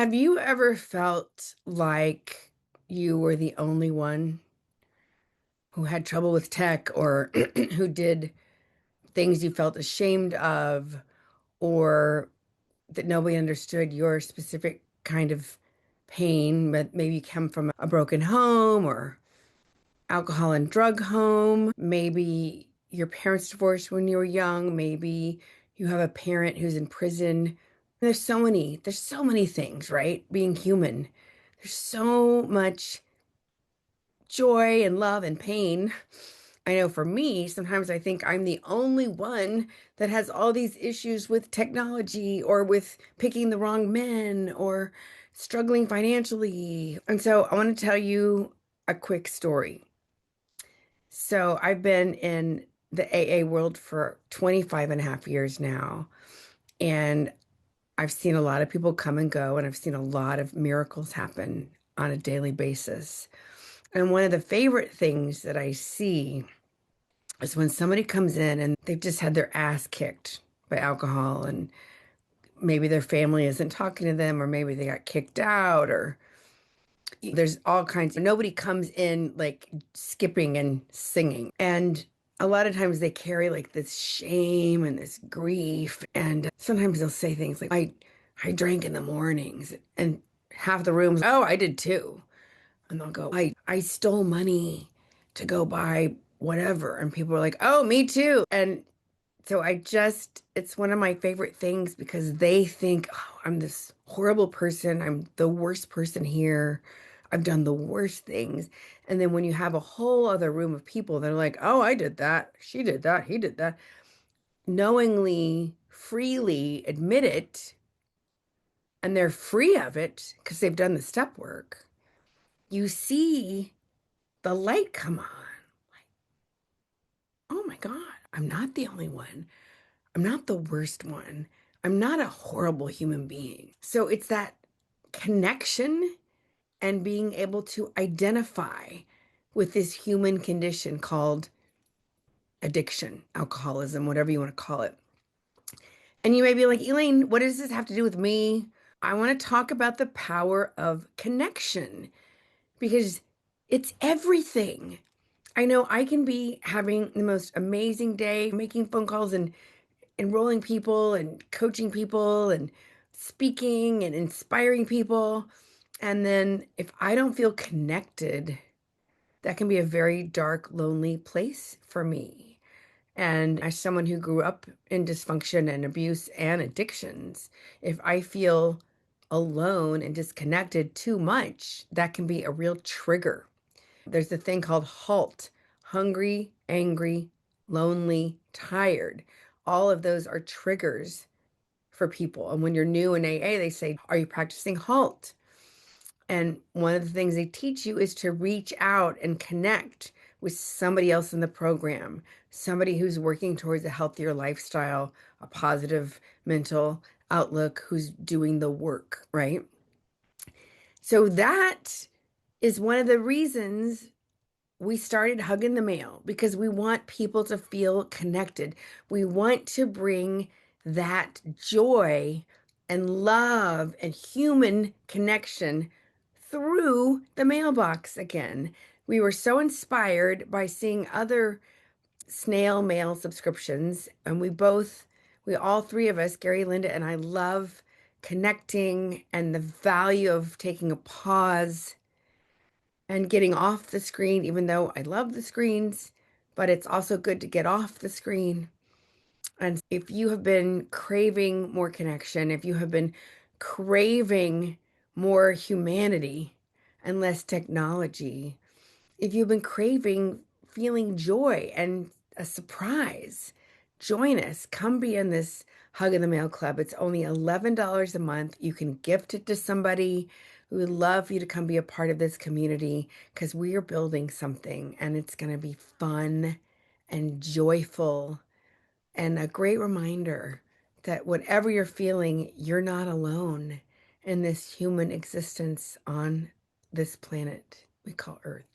Have you ever felt like you were the only one who had trouble with tech or who did things you felt ashamed of or that nobody understood your specific kind of pain, but maybe you come from a broken home or alcohol and drug home, maybe your parents divorced when you were young, maybe you have a parent who's in prison. There's so many things, right? Being human. There's so much joy and love and pain. I know for me, sometimes I think I'm the only one that has all these issues with technology or with picking the wrong men or struggling financially. And so I want to tell you a quick story. So I've been in the AA world for 25 and a half years now, and I've seen a lot of people come and go, and I've seen a lot of miracles happen on a daily basis. And one of the favorite things that I see is when somebody comes in and they've just had their ass kicked by alcohol, and maybe their family isn't talking to them, or maybe they got kicked out, or there's all kinds. Nobody comes in like skipping and singing. And a lot of times they carry like this shame and this grief. And sometimes they'll say things like, I drank in the mornings. And half the room's, oh, I did too. And they'll go, I stole money to go buy whatever. And people are like, oh, me too. And so it's one of my favorite things because they think, oh, I'm this horrible person. I'm the worst person here. I've done the worst things. And then when you have a whole other room of people, they're like, oh, I did that. She did that. He did that. Knowingly, freely admit it, and they're free of it because they've done the step work. You see the light come on. Like, oh my God, I'm not the only one. I'm not the worst one. I'm not a horrible human being. So it's that connection and being able to identify with this human condition called addiction, alcoholism, whatever you want to call it. And you may be like, Elaine, what does this have to do with me? I want to talk about the power of connection because it's everything. I know I can be having the most amazing day, making phone calls and enrolling people and coaching people and speaking and inspiring people. And then if I don't feel connected, that can be a very dark, lonely place for me. And as someone who grew up in dysfunction and abuse and addictions, if I feel alone and disconnected too much, that can be a real trigger. There's a thing called HALT: hungry, angry, lonely, tired. All of those are triggers for people. And when you're new in AA, they say, are you practicing HALT? And one of the things they teach you is to reach out and connect with somebody else in the program, somebody who's working towards a healthier lifestyle, a positive mental outlook, who's doing the work, right? So that is one of the reasons we started Hugging the Mail because we want people to feel connected. We want to bring that joy and love and human connection through the mailbox again. We were so inspired by seeing other snail mail subscriptions, and we all three of us, Gary, Linda, and I, love connecting and the value of taking a pause and getting off the screen, even though I love the screens, but it's also good to get off the screen. And if you have been craving more connection, if you have been craving more humanity and less technology, if you've been craving feeling joy and a surprise, join us. Come be in this Hug in the Mail Club. It's only $11 a month. You can gift it to somebody. We would love for you to come be a part of this community because we are building something and it's going to be fun and joyful and a great reminder that whatever you're feeling, you're not alone in this human existence on this planet we call Earth.